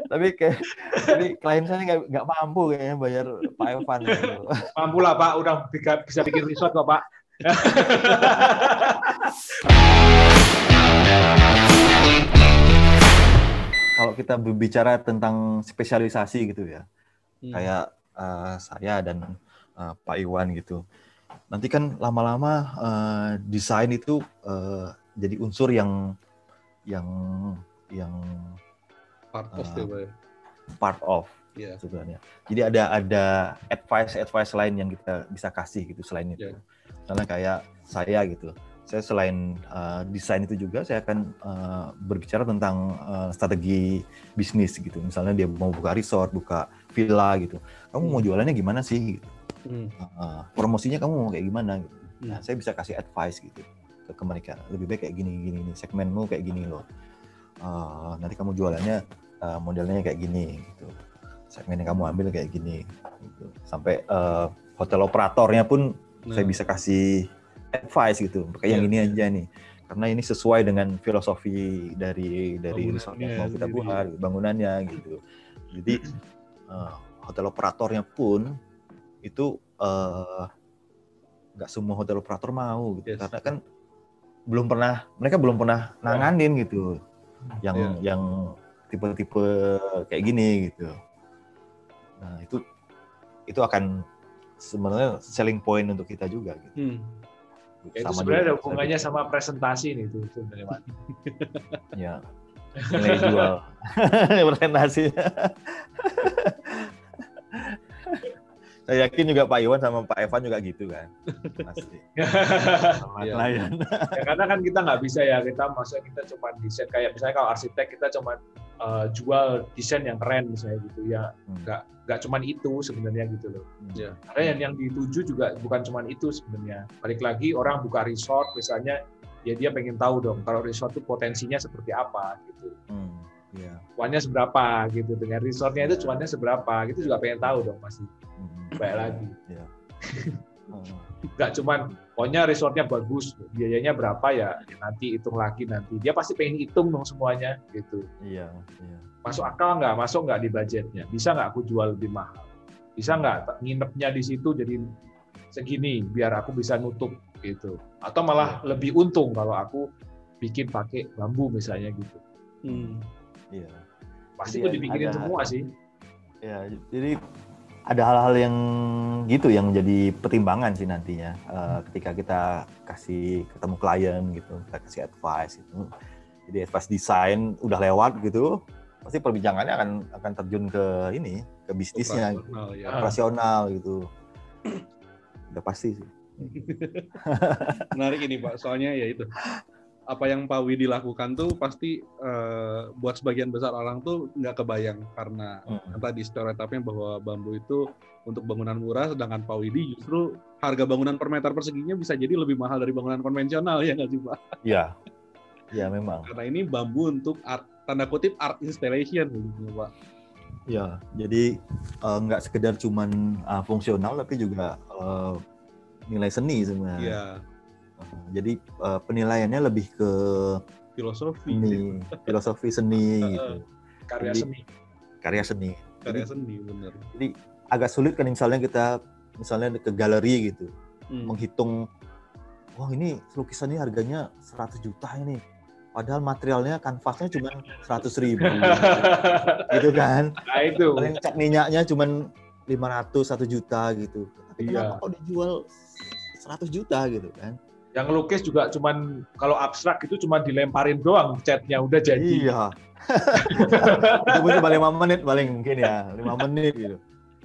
Tapi klien saya nggak mampu kayaknya bayar Pak Evan gitu. Mampu lah Pak, udah bisa bikin resort kok Pak. Kalau kita berbicara tentang spesialisasi gitu ya, kayak saya dan Pak Iwan gitu, nanti kan lama-lama desain itu jadi unsur yang part of sebenarnya. Jadi ada advice lain yang kita bisa kasih gitu selain itu. Karena kayak saya gitu, saya selain desain itu juga saya akan berbicara tentang strategi bisnis gitu. Misalnya dia mau buka resort, buka villa gitu. Kamu mau jualannya gimana sih? Gitu. Promosinya kamu mau kayak gimana? Gitu. Nah, saya bisa kasih advice gitu ke mereka. Lebih baik kayak gini, segmenmu kayak gini loh. Nanti kamu jualannya modelnya kayak gini gitu. Segmen yang kamu ambil kayak gini gitu. Sampai hotel operatornya pun saya bisa kasih advice gitu. Kayak yang ini aja nih. Karena ini sesuai dengan filosofi dari resort yang mau kita buat, bangunannya gitu. Jadi hotel operatornya pun itu nggak semua hotel operator mau gitu. Karena kan mereka belum pernah nanganin gitu. Yang tipe-tipe kayak gini gitu. Nah, itu akan sebenarnya selling point untuk kita juga gitu. Itu sebenarnya ada hubungannya sama presentasi nih itu sebenarnya Pak. Ya. Nilai jual. Presentasi. Saya yakin juga Pak Iwan sama Pak Evan juga gitu kan. Pasti. Sama klien. Ya, karena kan kita nggak bisa ya, maksudnya kita cuma desain kayak misalnya kalau arsitek kita cuma jual desain yang keren misalnya gitu ya, nggak cuma itu sebenarnya gitu loh. Karena yang dituju juga bukan cuma itu sebenarnya. Balik lagi orang buka resort misalnya, ya dia pengen tahu dong kalau resort itu potensinya seperti apa gitu. Cuannya seberapa gitu, dengan resortnya itu cuannya seberapa gitu juga pengen tahu dong pasti. Baik lagi. Nggak cuman pokoknya resortnya bagus, biayanya berapa ya nanti hitung lagi nanti. Dia pasti pengen hitung dong semuanya gitu. Masuk akal nggak? Masuk nggak di budgetnya? Bisa nggak aku jual lebih mahal? Bisa nggak nginepnya di situ jadi segini biar aku bisa nutup gitu? Atau malah lebih untung kalau aku bikin pakai bambu misalnya gitu. Pasti itu dibikinin semua sih. Ya, jadi ada hal-hal yang gitu yang menjadi pertimbangan sih nantinya ketika kita kasih ketemu klien gitu, kita kasih advice gitu. Jadi advice desain udah lewat gitu, pasti perbincangannya akan terjun ke bisnisnya, operasional gitu. Udah pasti sih. Menarik ini Pak, soalnya ya itu. Apa yang Pak Widi lakukan tuh pasti buat sebagian besar orang tuh nggak kebayang karena tadi stereotipnya bahwa bambu itu untuk bangunan murah, sedangkan Pak Widi justru harga bangunan per meter perseginya bisa jadi lebih mahal dari bangunan konvensional, ya nggak sih Pak? Iya memang. Karena ini bambu untuk art, tanda kutip art installation gitu Pak. Ya, jadi nggak sekedar cuman fungsional tapi juga nilai seni sebenarnya. Jadi penilaiannya lebih ke filosofi seni gitu. Karya seni benar. Jadi agak sulit kan misalnya kita ke galeri gitu, menghitung wah ini lukisannya harganya 100 juta ini. Padahal materialnya kanvasnya cuma 100.000 gitu kan. Nah, itu. Paling cat minyaknya cuma 500 1 juta gitu. Tapi kenapa kok dijual 100 juta gitu kan? Yang ngelukis juga cuman kalau abstrak itu cuma dilemparin doang catnya udah jadi. Iya. Itu pun cuma 5 menit paling mungkin ya, 5 menit gitu.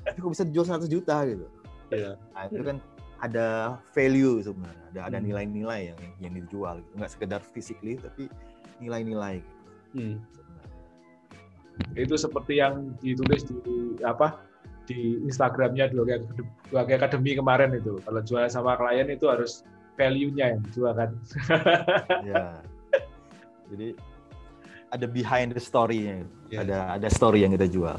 Tapi kok bisa dijual 100 juta gitu. Iya. Nah, itu kan ada value sebenarnya, ada nilai-nilai yang dijual gitu. Nggak sekedar physically tapi nilai-nilai gitu. Itu seperti yang ditulis di Instagramnya Dua Academy kemarin itu. Kalau jual sama klien itu harus value-nya yang dijual kan. Ya. Jadi ada behind the story-nya. Ada story yang kita jual.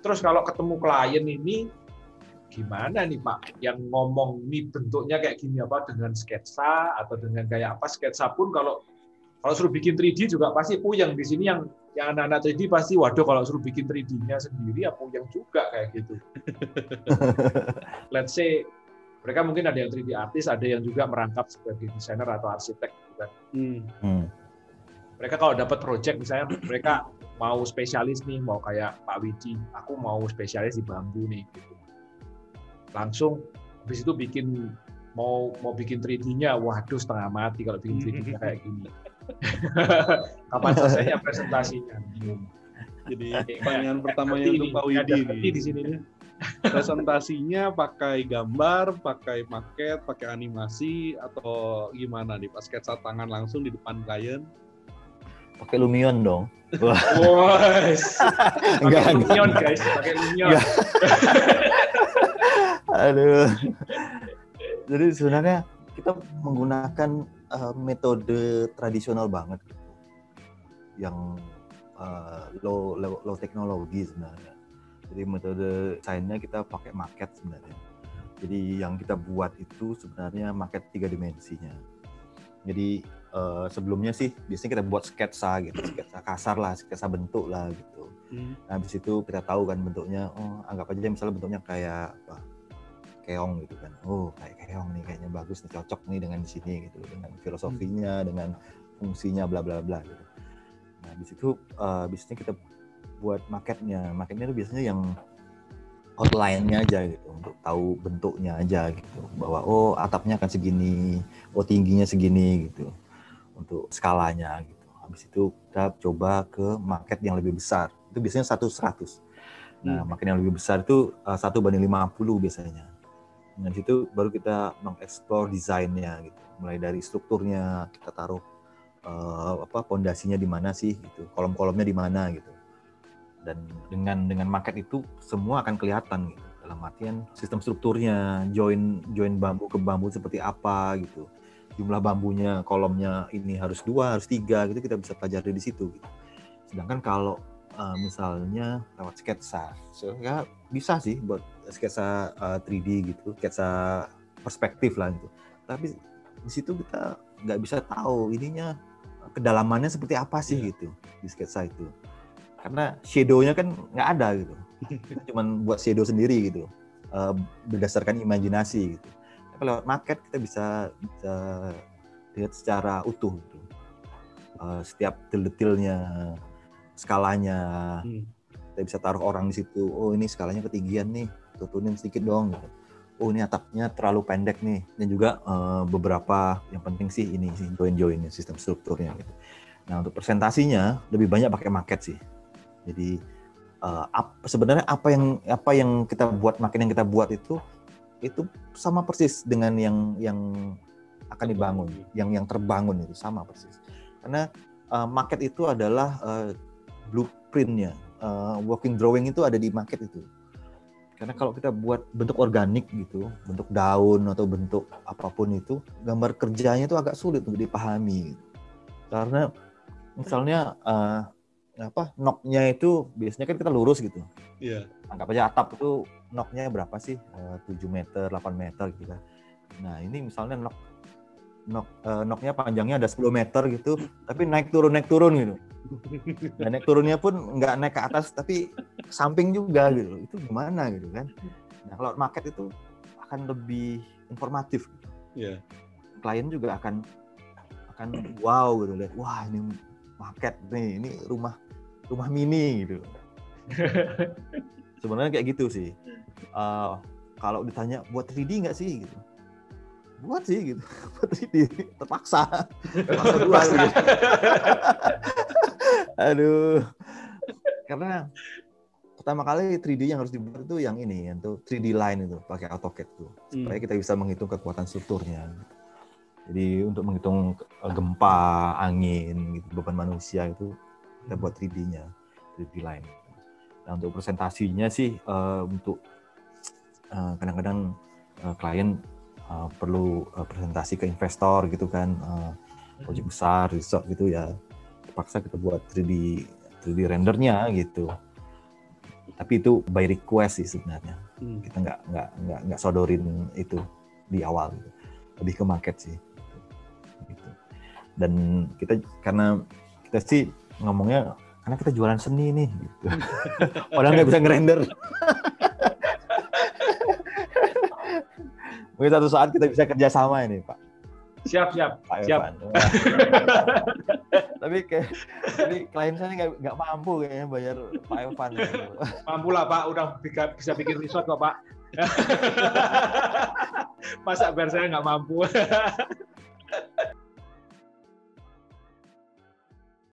Terus kalau ketemu klien ini gimana nih Pak? Yang ngomong ini bentuknya kayak gini apa dengan sketsa atau dengan kayak apa? Sketsa pun kalau Kalau suruh bikin 3D juga pasti puyeng. Di sini yang anak-anak 3D pasti, waduh kalau suruh bikin 3D-nya sendiri ya puyeng juga kayak gitu. Let's say mereka mungkin ada yang 3D artis, ada yang juga merangkap sebagai desainer atau arsitek gitu kan. Mereka kalau dapat project misalnya mereka mau spesialis nih, mau kayak Pak Widi, aku mau spesialis di bambu nih gitu. Langsung habis itu mau bikin 3D-nya, waduh setengah mati kalau bikin 3D-nya kayak gini. Kapan selesainya presentasinya? Jadi pertanyaan pertamanya untuk Pak Widi di sini nih. Presentasinya pakai gambar, pakai maket, pakai animasi, atau gimana nih? Pas sketsa tangan langsung di depan klien? Pakai Lumion dong. Wah. Pakai Lumion guys, pakai Lumion. Aduh. Jadi sebenarnya kita menggunakan metode tradisional banget, yang low teknologi sebenarnya. Jadi metode desainnya kita pakai maket sebenarnya. Jadi yang kita buat itu sebenarnya maket 3 dimensinya. Jadi sebelumnya sih biasanya kita buat sketsa gitu, sketsa kasar lah, sketsa bentuk lah gitu. Nah, habis itu kita tahu kan bentuknya, anggap aja misalnya bentuknya kayak apa? Keong gitu kan. Kayak keong nih, kayaknya bagus nih, cocok nih dengan di sini gitu, dengan filosofinya, dengan fungsinya bla bla bla gitu. Nah, di situ biasanya kita buat maketnya. Maketnya itu biasanya yang outline-nya aja gitu, untuk tahu bentuknya aja gitu. Bahwa atapnya akan segini, tingginya segini gitu. Untuk skalanya gitu. Habis itu kita coba ke maket yang lebih besar. Itu biasanya 1:100. Nah, maket yang lebih besar itu 1:50 biasanya. Nah, di situ baru kita mengeksplor desainnya gitu. Mulai dari strukturnya, kita taruh pondasinya di mana sih gitu, kolom-kolomnya di mana gitu. Dan dengan maket itu semua akan kelihatan gitu. Dalam artian sistem strukturnya, join bambu ke bambu seperti apa gitu. Jumlah bambunya, kolomnya ini harus 2, harus 3 gitu, kita bisa pelajari di situ gitu. Sedangkan kalau misalnya lewat sketsa, ya bisa sih buat sketsa 3D gitu, sketsa perspektif lah gitu. Tapi di situ kita nggak bisa tahu ininya kedalamannya seperti apa sih gitu di sketsa itu, karena shadow-nya kan nggak ada gitu. Kita cuma buat shadow sendiri gitu, berdasarkan imajinasi gitu. Tapi lewat maket kita bisa lihat secara utuh gitu, setiap detail-detailnya, skalanya. Kita bisa taruh orang di situ. Ini skalanya ketinggian nih, turunin sedikit dong gitu. Ini atapnya terlalu pendek nih. Dan juga beberapa yang penting sih ini sih join-joinnya, sistem strukturnya gitu. Nah, untuk presentasinya lebih banyak pakai maket sih. Jadi sebenarnya apa yang kita buat, maket yang kita buat itu sama persis dengan yang akan dibangun, yang terbangun itu sama persis. Karena maket itu adalah blueprint-nya, working drawing itu ada di maket itu. Karena kalau kita buat bentuk organik gitu, bentuk daun atau bentuk apapun itu, gambar kerjanya itu agak sulit untuk dipahami. Karena misalnya knock-nya itu biasanya kan kita lurus gitu. Iya. Anggap aja atap itu knock-nya berapa sih? 7 meter, 8 meter gitu kan. Nah, ini misalnya knock-nya panjangnya ada 10 meter gitu, tapi naik turun gitu. Dan naik turunnya pun nggak naik ke atas, tapi ke samping juga gitu. Itu gimana gitu kan? Nah, kalau market itu akan lebih informatif. Gitu. Yeah. Klien juga akan wow gitu, lihat, wah ini market nih, ini rumah mini gitu. Sebenarnya kayak gitu sih. Kalau ditanya buat 3D nggak sih gitu? Buat sih gitu, buat 3D terpaksa buat gitu. Aduh, karena pertama kali 3D yang harus dibuat itu yang ini, untuk 3D line itu pakai AutoCAD tuh, supaya kita bisa menghitung kekuatan strukturnya. Jadi untuk menghitung gempa, angin, gitu, beban manusia itu kita buat 3D-nya, 3D line. Nah, untuk presentasinya sih untuk kadang-kadang klien perlu presentasi ke investor gitu kan, proyek besar, resort gitu ya, terpaksa kita buat 3D rendernya gitu. Tapi itu by request sih sebenarnya. Kita nggak sodorin itu di awal gitu. Lebih ke market sih. Gitu. Dan karena kita sih ngomongnya karena kita jualan seni nih gitu. Orang nggak bisa ngerender. Mungkin satu saat kita bisa kerjasama ini, Pak. Siap. Tapi ini klien saya nggak mampu kayaknya bayar Pak Evan. Mampu lah Pak, udah bisa bikin resort kok Pak. Masa biar saya nggak mampu.